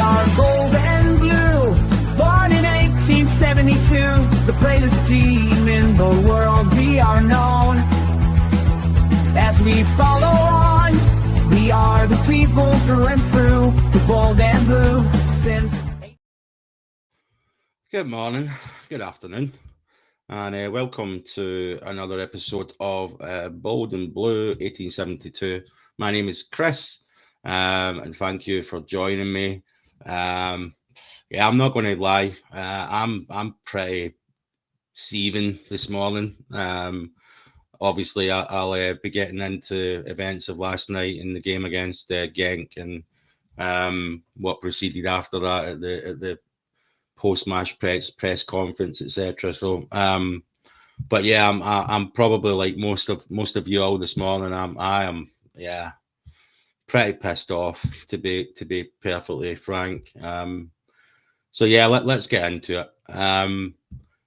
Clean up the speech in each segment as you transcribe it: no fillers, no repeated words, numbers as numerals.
are gold and blue, born in 1872, the greatest team in the world. We are known as we follow on. We are the people through and through, the gold and blue since. Good morning, good afternoon, and welcome to another episode of Bold and Blue 1872. My name is Chris, and thank you for joining me. I'm not going to lie, I'm pretty seething this morning. Obviously, I'll be getting into events of last night in the game against Genk and what proceeded after that at the post-match press conference, etc. So, but yeah, I'm probably like most of you all this morning. I am pretty pissed off to be perfectly frank. So yeah, let's get into it.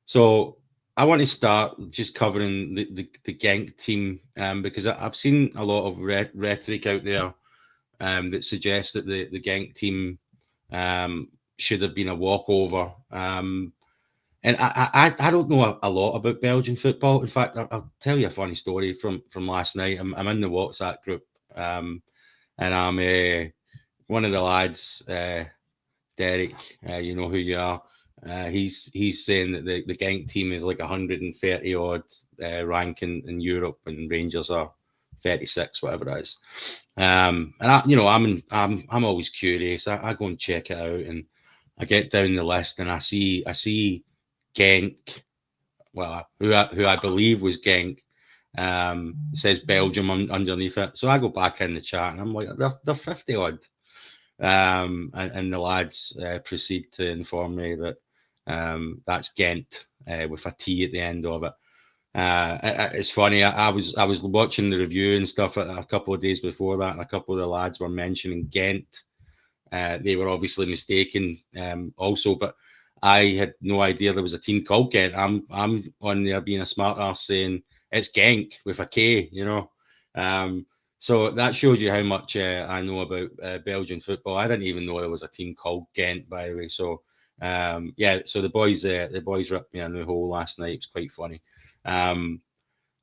So I want to start just covering the Genk team because I've seen a lot of rhetoric out there that suggests that the Genk team should have been a walkover. And I don't know a lot about Belgian football. In fact, I'll tell you a funny story from last night. I'm in the WhatsApp group, and I'm one of the lads, Derek. You know who you are. He's saying that the Genk team is like 130 odd rank in Europe, and Rangers are 36, whatever it is. And I'm always curious. I go and check it out, and I get down the list and I see Genk, well, who I believe was Genk. It says Belgium underneath it. So I go back in the chat and I'm like, they're 50 odd. And the lads proceed to inform me that that's Ghent with a T at the end of it. It's funny. I was watching the review and stuff a couple of days before that, and a couple of the lads were mentioning Ghent. They were obviously mistaken also, but I had no idea there was a team called Ghent. I'm on there being a smart ass saying it's Genk with a K, you know. So that shows you how much I know about Belgian football. I didn't even know there was a team called Ghent, by the way. So so the boys ripped me a new hole last night. It was quite funny.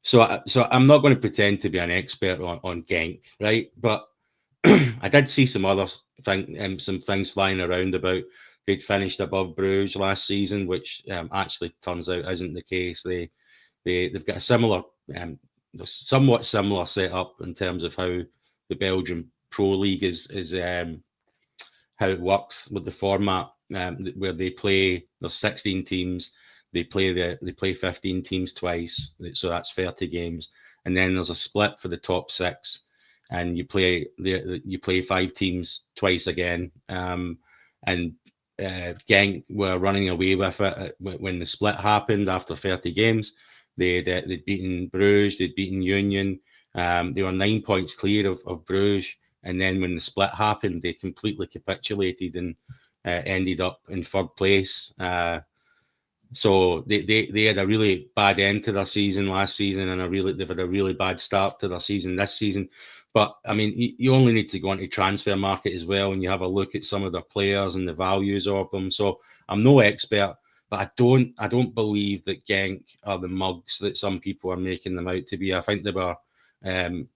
So I'm not going to pretend to be an expert on Genk, right? But I did see some other some things flying around about they'd finished above Bruges last season, which actually turns out isn't the case. They've got a similar, somewhat similar setup in terms of how the Belgian Pro League is how it works with the format, where they play. There's 16 teams. They play 15 teams twice, so that's 30 games, and then there's a split for the top six. And you play 5 teams twice again. And Genk were running away with it when the split happened after 30 games. They'd beaten Bruges, they'd beaten Union. They were 9 points clear of Bruges. And then when the split happened, they completely capitulated and ended up in third place. So they had a really bad end to their season last season, and they've had a really bad start to their season this season. But I mean, you only need to go into transfer market as well, and you have a look at some of their players and the values of them. So I'm no expert, but I don't believe that Genk are the mugs that some people are making them out to be. I think they were. I'm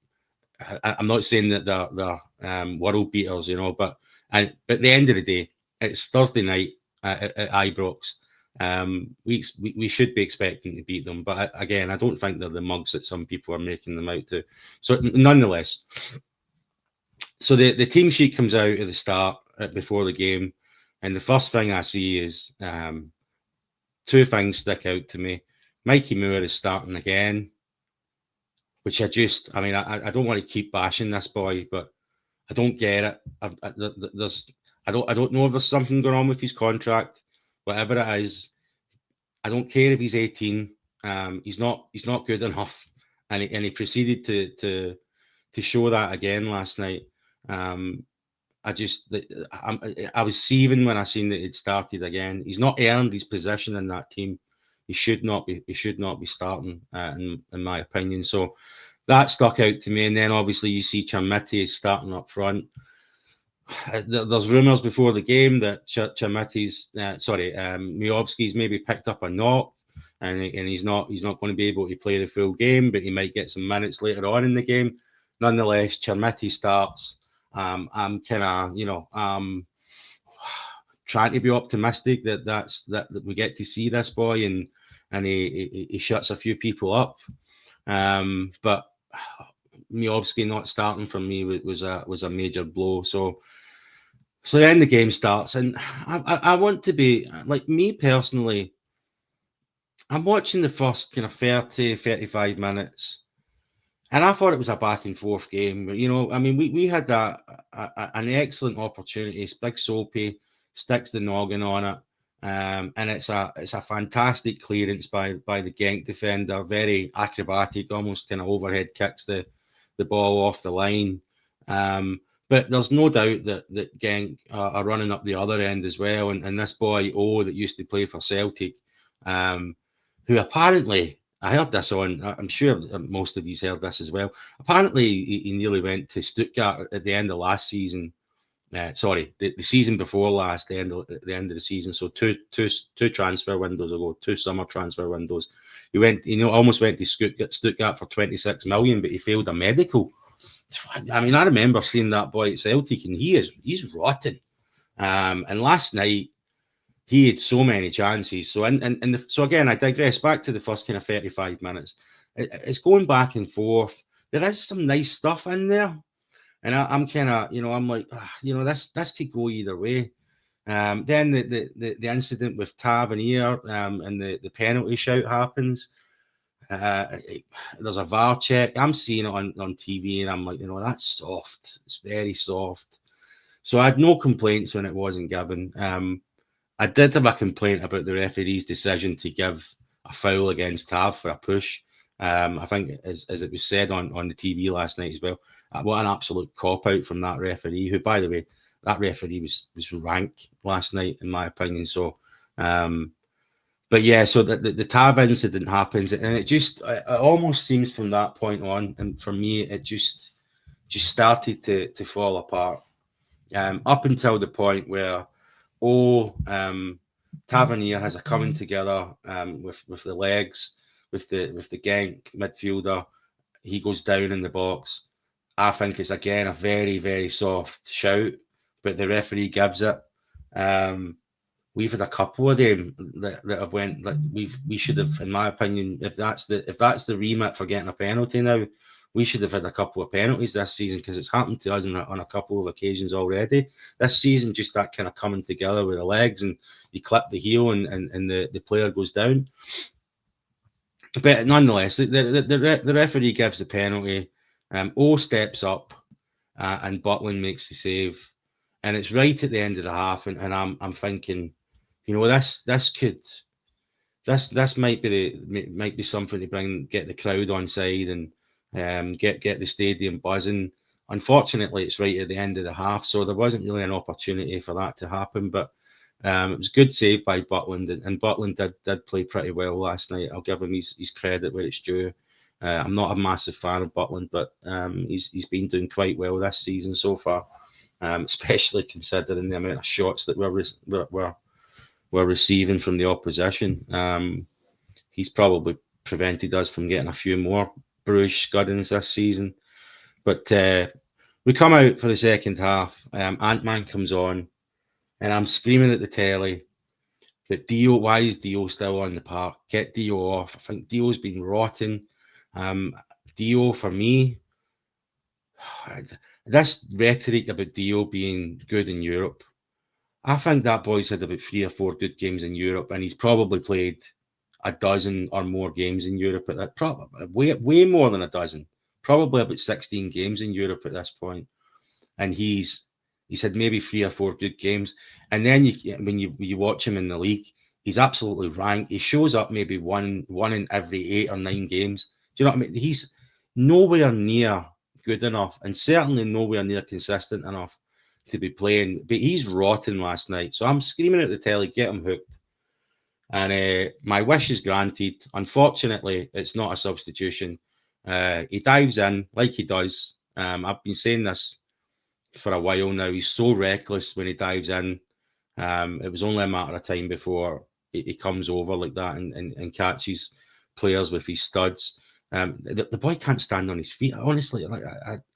not saying that they're world beaters, you know, but at the end of the day, it's Thursday night at Ibrox. We should be expecting to beat them, but again, I don't think they're the mugs that some people are making them out to. So nonetheless, so the team sheet comes out at the start before the game, and the first thing I see is 2 things stick out to me. Mikey Moore is starting again, which I don't want to keep bashing this boy, but I don't get it. I don't know if there's something going on with his contract. Whatever it is, I don't care if he's 18. He's not good enough, and he proceeded to show that again last night. I was seething when I seen that it started again. He's not earned his position in that team. He should not be starting, in my opinion. So that stuck out to me. And then obviously you see Chamiti is starting up front. there's rumours before the game that Miovski's maybe picked up a knock, and he's not going to be able to play the full game, but he might get some minutes later on in the game. Nonetheless, Chermiti starts. I'm kind of trying to be optimistic that we get to see this boy and he shuts a few people up. But Miovski not starting for me was a major blow. So then the game starts, and I want to be like, me personally, I'm watching the first kind of 30, 35 minutes, and I thought it was a back and forth game. You know, I mean, we had an excellent opportunity. Big Soapy sticks the noggin on it. And it's a fantastic clearance by the Genk defender, very acrobatic, almost kind of overhead kicks the ball off the line. But there's no doubt that Genk are running up the other end as well. And this boy, that used to play for Celtic, who apparently, I heard this I'm sure most of you heard this as well. Apparently, he nearly went to Stuttgart at the end of last season. The season before last, the end of the season. So two transfer windows ago, 2 summer transfer windows. He almost went to Stuttgart for 26 million, but he failed a medical. I mean, I remember seeing that boy at Celtic, and he's rotten. And last night he had so many chances. So so again, I digress back to the first kind of 35 minutes. It's going back and forth. There is some nice stuff in there. And I'm kind of, I'm like, this could go either way. Then the incident with Tavernier and the penalty shout happens. There's a VAR check. I'm seeing it on TV, and I'm like, that's soft. It's very soft. So I had no complaints when it wasn't given. I did have a complaint about the referee's decision to give a foul against Tav for a push. I think, as it was said on the TV last night as well, what an absolute cop-out from that referee, who, by the way, that referee was rank last night, in my opinion. So, but yeah, so the Tav incident happens, and it almost seems from that point on, and for me, it just started to fall apart, up until the point where, Tavernier has a coming together with the legs, with the Genk midfielder. He goes down in the box. I think it's again a very, very soft shout, but the referee gives it. We've had a couple of them that have went, like, we should have, in my opinion, if that's the remit for getting a penalty now, we should have had a couple of penalties this season, because it's happened to us on a couple of occasions already this season. Just that kind of coming together with the legs, and you clip the heel and the player goes down. But nonetheless, the referee gives the penalty. Steps up, and Butland makes the save, and it's right at the end of the half, and I'm thinking, this might be something to get the crowd on side and get the stadium buzzing. Unfortunately, it's right at the end of the half, so there wasn't really an opportunity for that to happen. But it was a good save by Butland, and Butland did play pretty well last night. I'll give him his credit where it's due. I'm not a massive fan of Butland, but he's been doing quite well this season so far, especially considering the amount of shots that we're receiving from the opposition. He's probably prevented us from getting a few more Bruges scuddings this season. But we come out for the second half. Ant-Man comes on, and I'm screaming at the telly that why is Dio still on the park? Get Dio off. I think Dio's been rotten. Dio, for me, this rhetoric about Dio being good in Europe, I think that boy's had about 3 or 4 good games in Europe, and he's probably played a dozen or more games in Europe at that. Probably way more than a dozen. Probably about 16 games in Europe at this point, and he's had maybe 3 or 4 good games. And then when you watch him in the league, he's absolutely rank. He shows up maybe one in every 8 or 9 games. Do you know what I mean? He's nowhere near good enough, and certainly nowhere near consistent enough to be playing. But he's rotten last night. So I'm screaming at the telly, get him hooked. And my wish is granted. Unfortunately, it's not a substitution. He dives in like he does. I've been saying this for a while now. He's so reckless when he dives in. It was only a matter of time before he comes over like that and catches players with his studs. The boy can't stand on his feet. Honestly, like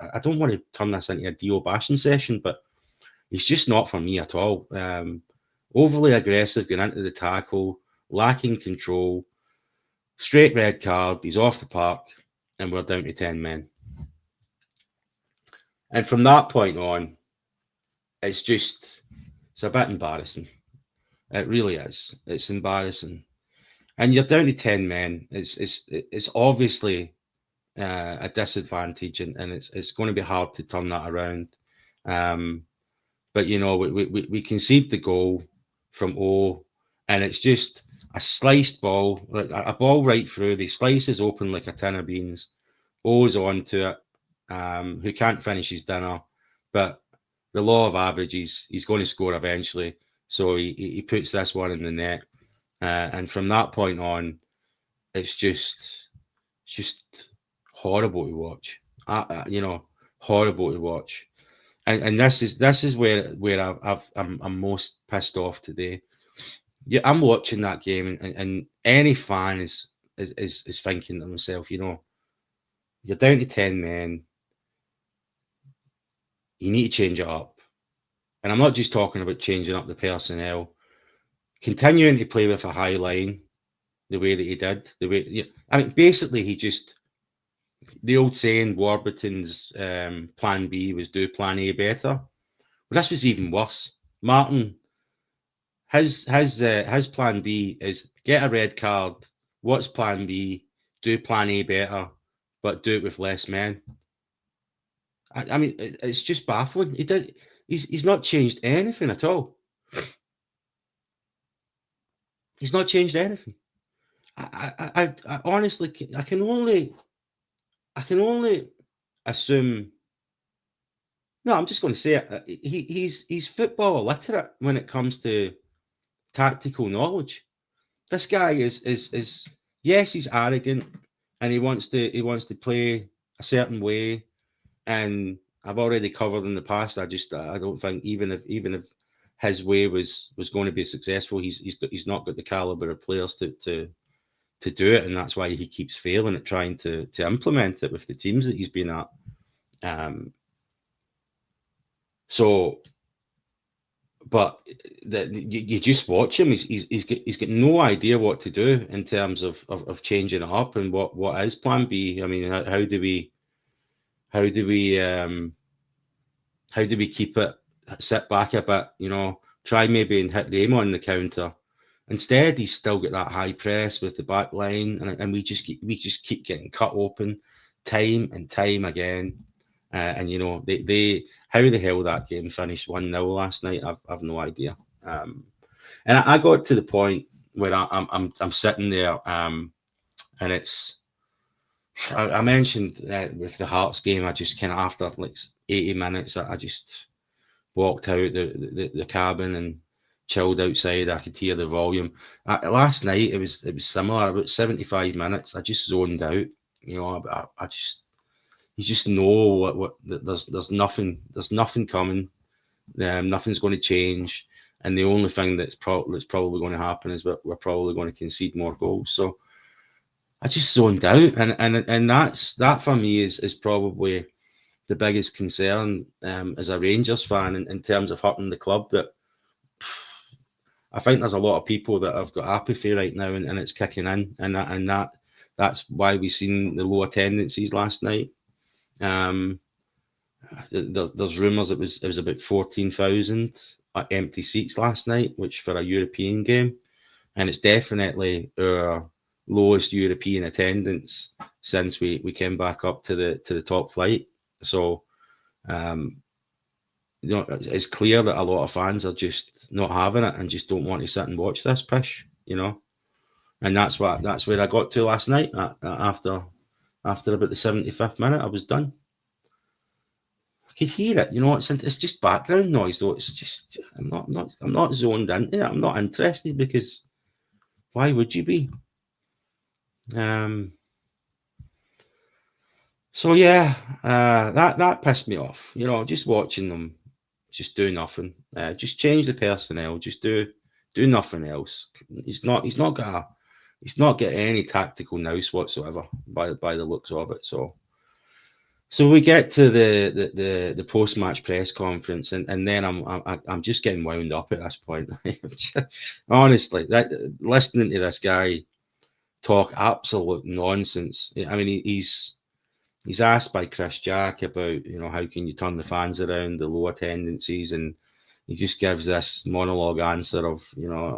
I don't want to turn this into a Dio bashing session, but he's just not for me at all. Overly aggressive, going into the tackle, lacking control, straight red card. He's off the park, and we're down to 10 men. And from that point on, it's a bit embarrassing. It really is. It's embarrassing. And you're down to 10 men. It's obviously a disadvantage, and it's going to be hard to turn that around. But we concede the goal from O, and it's just a sliced ball, like a ball right through. The slices open like a tin of beans. O's onto it. Who can't finish his dinner, but the law of averages, he's going to score eventually. So he puts this one in the net, and from that point on, it's just horrible to watch. Horrible to watch. And this is where I'm most pissed off today. Yeah, I'm watching that game, and any fan is thinking to himself, you're down to 10 men. You need to change it up. And I'm not just talking about changing up the personnel, continuing to play with a high line the way that he did. Basically, the old saying, Warburton's plan B was do plan A better. But this was even worse. Martin, his plan B is get a red card. What's plan B? Do plan A better, but do it with less men. I mean, it's just baffling. He's not changed anything at all. He's not changed anything. I honestly, I can only assume. No, I'm just going to say it. He's football illiterate when it comes to tactical knowledge. This guy is yes, he's arrogant and he wants to play a certain way. And I've already covered in the past. I don't think even if his way was going to be successful, he's not got the caliber of players to do it, and that's why he keeps failing at trying to implement it with the teams that he's been at. But you just watch him. He's got no idea what to do in terms of changing it up and what is plan B. I mean, how do we keep it, sit back a bit, try maybe and hit them on the counter. Instead, he's still got that high press with the back line, and we just keep getting cut open time and time again. And they how the hell that game finished 1-0 last night, I've no idea. And I got to the point where I'm sitting there, and it's. I mentioned with the Hearts game, I just kind of after like 80 minutes, I just walked out the cabin and chilled outside. I could hear the volume. Last night it was similar. About 75 minutes, I just zoned out. I just you just know what there's nothing coming. Nothing's going to change, and the only thing that's probably going to happen is we're probably going to concede more goals. So I just zoned out, and that for me is probably the biggest concern as a Rangers fan in terms of hurting the club. That I think there's a lot of people that have got apathy right now, and it's kicking in, and that's why we've seen the low attendances last night. There's rumours it was about 14,000 empty seats last night, which for a European game, and it's definitely our lowest European attendance since we came back up to the top flight. So it's clear that a lot of fans are just not having it and just don't want to sit and watch this pish, and that's where I got to last night. After about the 75th minute, I was done. I could hear it, it's just background noise though. It's just I'm not zoned into it. I'm not interested, because why would you be? So yeah, that pissed me off. You know, just watching them just do nothing. Just change the personnel. Just do nothing else. He's not got any tactical nous whatsoever by the looks of it. So we get to the post match press conference, and then I'm just getting wound up at this point. Honestly, listening to this guy talk absolute nonsense. I mean, he's asked by Chris Jack about, you know, how can you turn the fans around, the low attendances, and he just gives this monologue answer of, you know,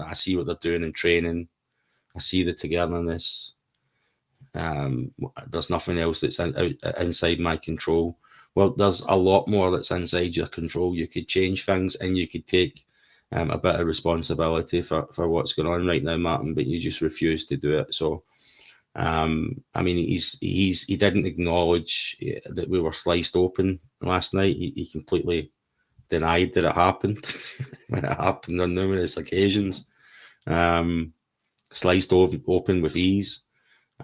I see what they're doing in training, I see the togetherness. There's nothing else that's inside my control. Well, there's a lot more that's inside your control. You could change things, and you could take a bit of responsibility for what's going on right now, Martin, but you just refuse to do it. So, I mean, he didn't acknowledge that we were sliced open last night. He completely denied that it happened. When it happened on numerous occasions. Sliced open with ease.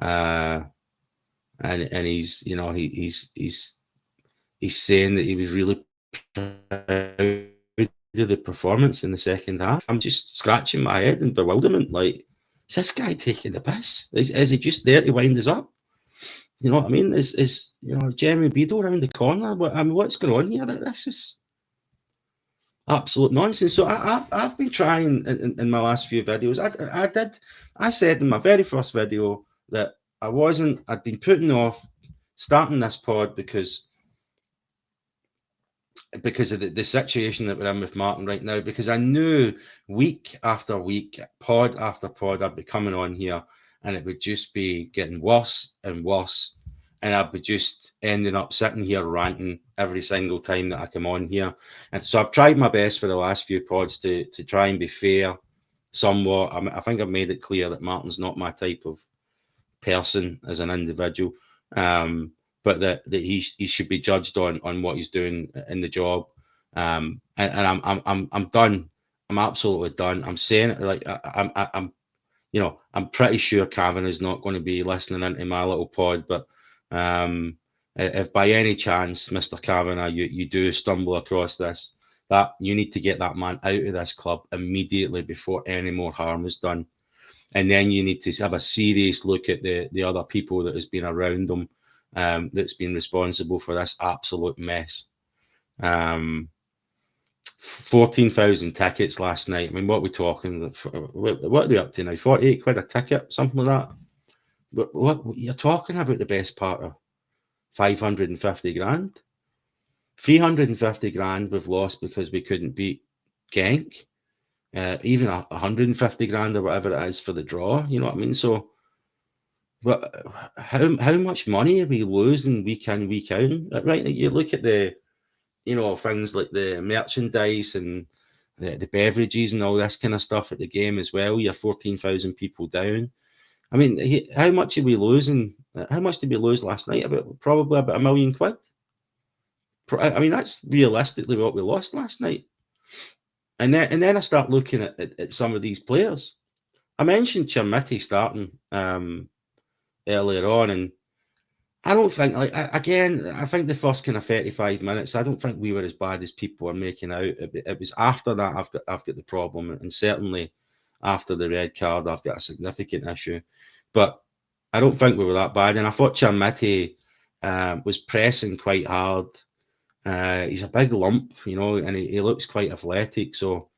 And he's, you know, he's saying that he was really proud of the performance in the second half. I'm just scratching my head in bewilderment. Like, is this guy taking the piss? Is he just there to wind us up? You know what I mean? Is you know, Jeremy Beadle around the corner? What's going on here? This is absolute nonsense. So I've been trying in my last few videos. I said in my very first video that I'd been putting off starting this pod because of the situation that we're in with Martin right now, because I knew week after week, pod after pod, I'd be coming on here and it would just be getting worse and worse. And I'd be just ending up sitting here ranting every single time that I come on here. And so I've tried my best for the last few pods to try and be fair somewhat. I think I've made it clear that Martin's not my type of person as an individual, but that he should be judged on what he's doing in the job. And I'm done. I'm absolutely done. I'm saying it like I'm you know, I'm pretty sure Cavenagh is not going to be listening into my little pod, but if by any chance, Mr. Cavenagh, you do stumble across this, that you need to get that man out of this club immediately before any more harm is done. And then you need to have a serious look at the other people that has been around them, that's been responsible for this absolute mess. 14,000 tickets last night. I mean, what are we talking? What are they up to now? 48 quid a ticket, something like that. But what you're talking about, the best part of 550 grand, 350 grand we've lost because we couldn't beat Genk. Even 150 grand or whatever it is for the draw. You know what I mean? So, but how much money are we losing week in, week out? Right? You look at the, you know, things like the merchandise and the beverages and all this kind of stuff at the game as well. You're 14,000 people down. I mean, how much are we losing? How much did we lose last night? Probably about £1 million. I mean, that's realistically what we lost last night. And then I start looking at some of these players. I mentioned Chermiti starting earlier on, and I don't think, I think the first kind of 35 minutes, I don't think we were as bad as people are making out. It was after that I've got the problem, and certainly after the red card, I've got a significant issue. But I don't think we were that bad, and I thought Chermiti was pressing quite hard. He's a big lump, you know, and he looks quite athletic, so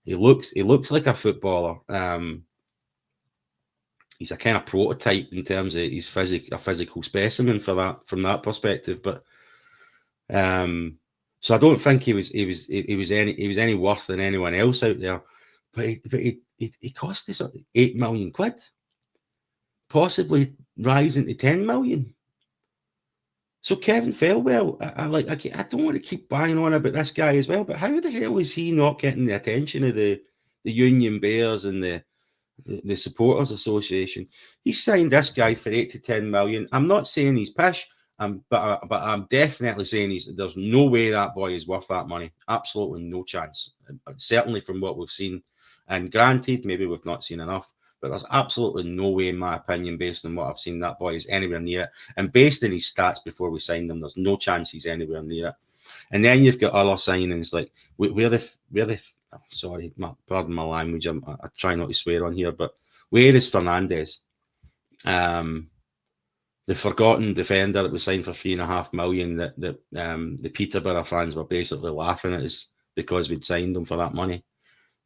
he looks like a footballer. He's a kind of prototype in terms of his a physical specimen from that perspective. But so I don't think he was any worse than anyone else out there. But he cost us 8 million quid, possibly rising to 10 million. So Kevin Felwell, I don't want to keep banging on about this guy as well, but how the hell is he not getting the attention of the Union Bears and the Supporters Association? He signed this guy for 8 to 10 million. I'm not saying he's pish, but I'm definitely saying there's no way that boy is worth that money. Absolutely no chance. Certainly from what we've seen. And granted, maybe we've not seen enough, But there's absolutely no way, in my opinion, based on what I've seen, that boy is anywhere near it. And based on his stats before we signed him, there's no chance he's anywhere near it. And then you've got other signings like sorry, pardon my language. I try not to swear on here, but where is Fernandes? The forgotten defender that was signed for $3.5 million that the Peterborough fans were basically laughing at us because we'd signed him for that money.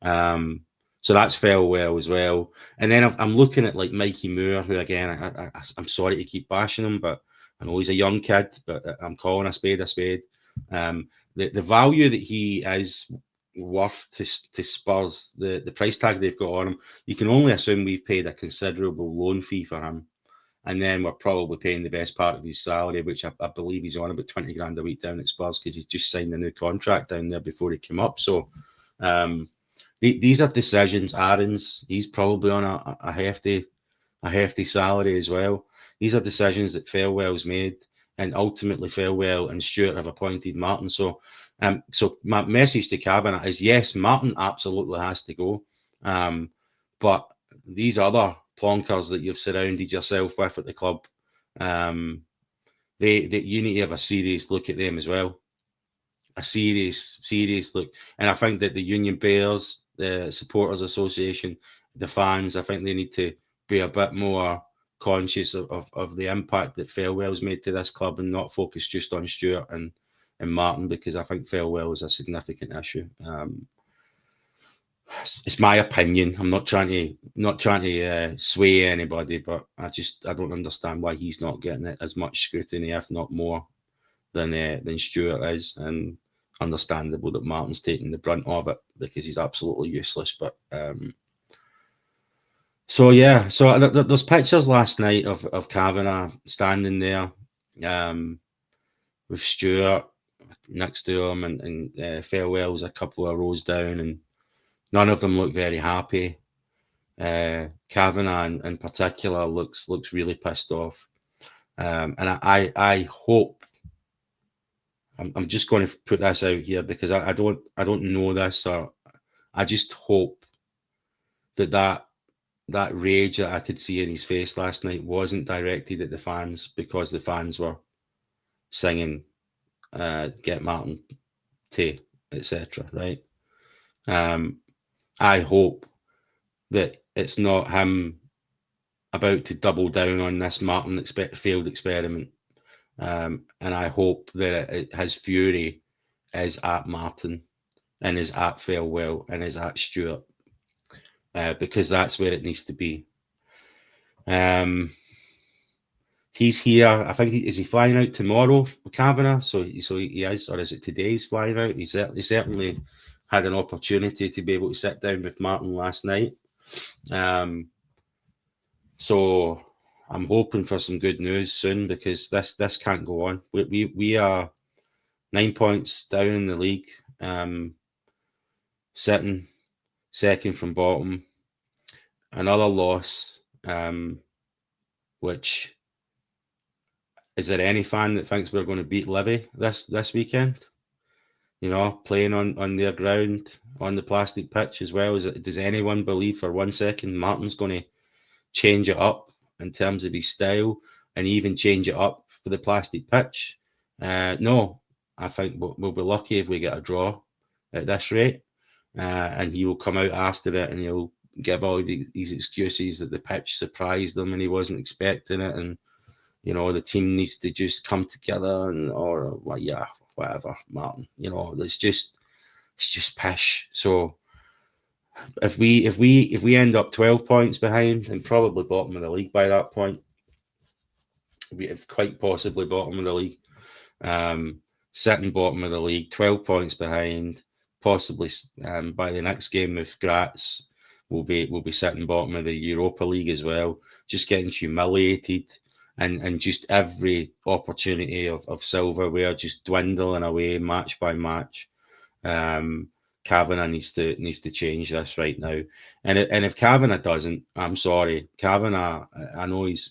So that's fell well as well. And then I'm looking at like Mikey Moore, who again, I'm sorry to keep bashing him, but I know he's a young kid, but I'm calling a spade a spade. The value that he is worth to Spurs, the price tag they've got on him, you can only assume we've paid a considerable loan fee for him. And then we're probably paying the best part of his salary, which I believe he's on about 20 grand a week down at Spurs because he's just signed a new contract down there before he came up. So these are decisions. Aaron's, he's probably on a hefty salary as well. These are decisions that Fairwell's made, and ultimately Fairwell and Stewart have appointed Martin. So my message to Cavenagh is, yes, Martin absolutely has to go. But these other plonkers that you've surrounded yourself with at the club, you need to have a serious look at them as well. A serious look. And I think that the Union Bears, the Supporters Association, the fans, I think they need to be a bit more conscious of the impact that Fairwell's made to this club and not focus just on Stewart and Martin, because I think Fairwell is a significant issue. It's my opinion. I'm not trying to sway anybody, but I don't understand why he's not getting it as much scrutiny, if not more, than Stewart is. And understandable that Martin's taking the brunt of it because he's absolutely useless. But so there's pictures last night of Cavenagh standing there with Stewart next to him, and Fairwell's a couple of rows down, and none of them look very happy. Cavenagh in particular looks really pissed off. And I hope, I'm just going to put this out here because I don't know this, or I just hope that rage that I could see in his face last night wasn't directed at the fans, because the fans were singing "Get Martin Tay," etc. Right? I hope that it's not him about to double down on this Martin failed experiment. And I hope that his fury is at Martin and is at Fairwell and is at Stewart, because that's where it needs to be. He's here. I think is he flying out tomorrow, Cavenagh? So he is, or is it today he's flying out? He certainly had an opportunity to be able to sit down with Martin last night. So I'm hoping for some good news soon, because this can't go on. We are 9 points down in the league, sitting second from bottom. Another loss, which, is there any fan that thinks we're going to beat Livy this weekend? You know, playing on their ground, on the plastic pitch as well. Does anyone believe for 1 second Martin's going to change it up in terms of his style and even change it up for the plastic pitch? No, I think we'll be lucky if we get a draw at this rate. And he will come out after it and he'll give all these excuses that the pitch surprised him and he wasn't expecting it, and you know the team needs to just come together, and or well, yeah, whatever, Martin. You know, it's just pish. So if we end up 12 points behind and probably bottom of the league by that point, we have quite possibly bottom of the league, sitting bottom of the league, 12 points behind, possibly by the next game with Graz, we'll be sitting bottom of the Europa League as well, just getting humiliated. And just every opportunity of silverware just dwindling away match by match. Cavenagh needs to change this right now. And if Cavenagh doesn't, I'm sorry, Cavenagh. I know he's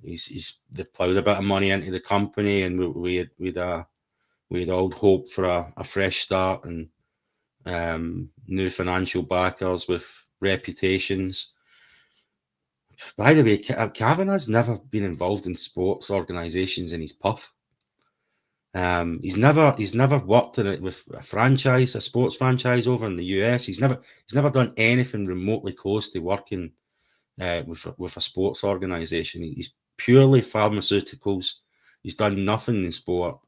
they've ploughed a bit of money into the company, and we had all hoped for a fresh start and new financial backers with reputations. By the way, Cavanagh's never been involved in sports organisations in his puff. He's never worked in it with a sports franchise over in the US. He's never done anything remotely close to working with a sports organisation. He's purely pharmaceuticals. He's done nothing in sport.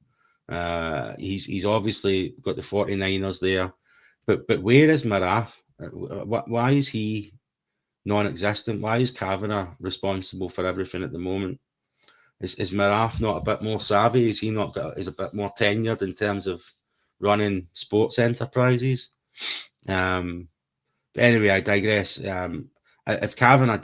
He's obviously got the 49ers there, but where is Maraf? Why is he non-existent? Why is Cavenagh responsible for everything at the moment? Is Maraf not a bit more savvy? Is he not is a bit more tenured in terms of running sports enterprises? But anyway, I digress. If Cavenagh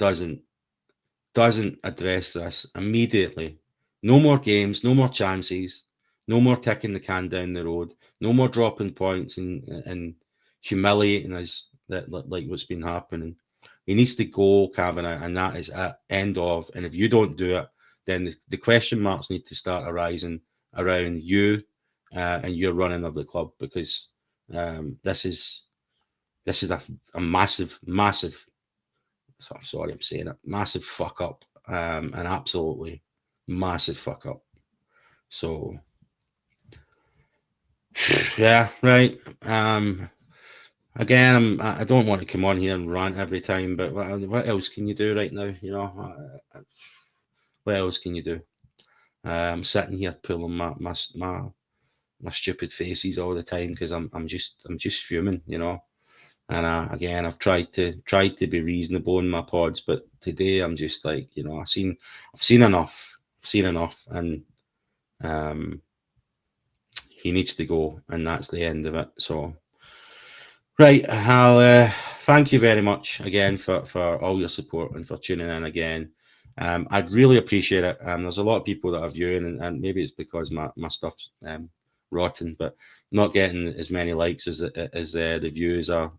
doesn't address this immediately, no more games, no more chances, no more kicking the can down the road, no more dropping points and humiliating us like what's been happening. He needs to go, Cavenagh, and that is at end of. And if you don't do it, then the question marks need to start arising around you and your running of the club, because this is a massive, sorry I'm saying it, massive fuck up, an absolutely massive fuck up. So yeah, right. Again, I don't want to come on here and rant every time, but what else can you do right now? You know, what else can you do? I'm sitting here pulling my stupid faces all the time because I'm just fuming, you know. And again, I've tried to be reasonable in my pods, but today I'm just like, you know, I've seen enough. And he needs to go, and that's the end of it. So, right, I'll thank you very much again for all your support and for tuning in again. I'd really appreciate it. There's a lot of people that are viewing, and maybe it's because my stuff's rotten, but not getting as many likes as the views are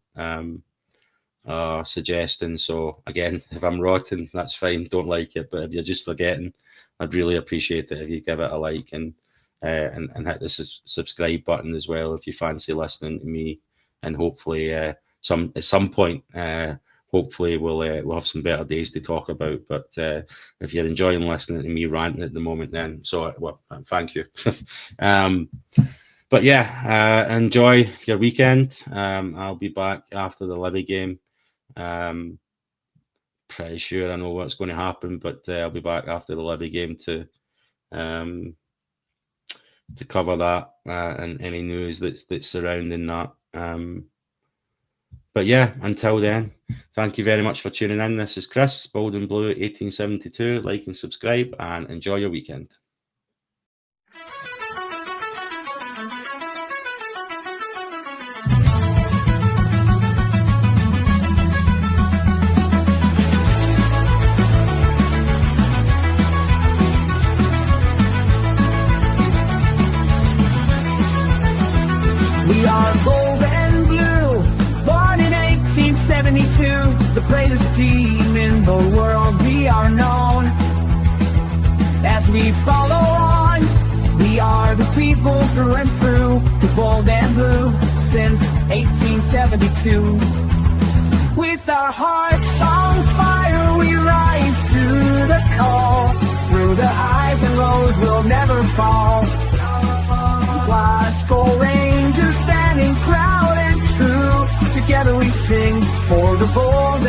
suggesting. So again, if I'm rotten, that's fine. Don't like it, but if you're just forgetting, I'd really appreciate it if you give it a like and hit the subscribe button as well if you fancy listening to me. And hopefully, at some point, hopefully we'll have some better days to talk about. But if you're enjoying listening to me ranting at the moment, then thank you. But yeah, enjoy your weekend. I'll be back after the Livy game. Pretty sure I know what's going to happen, but I'll be back after the Livy game to cover that and any news that's surrounding that. But yeah, until then, thank you very much for tuning in. This is Chris, Bold and Blue 1872. Like and subscribe, and enjoy your weekend. We are gold and blue, born in 1872, the greatest team in the world. We are known as we follow on. We are the people through and through, the gold and blue since 1872. With our hearts on fire, we rise to the call. Through the highs and lows, we'll never fall. Glasgow Rangers standing proud and true. Together we sing for the bold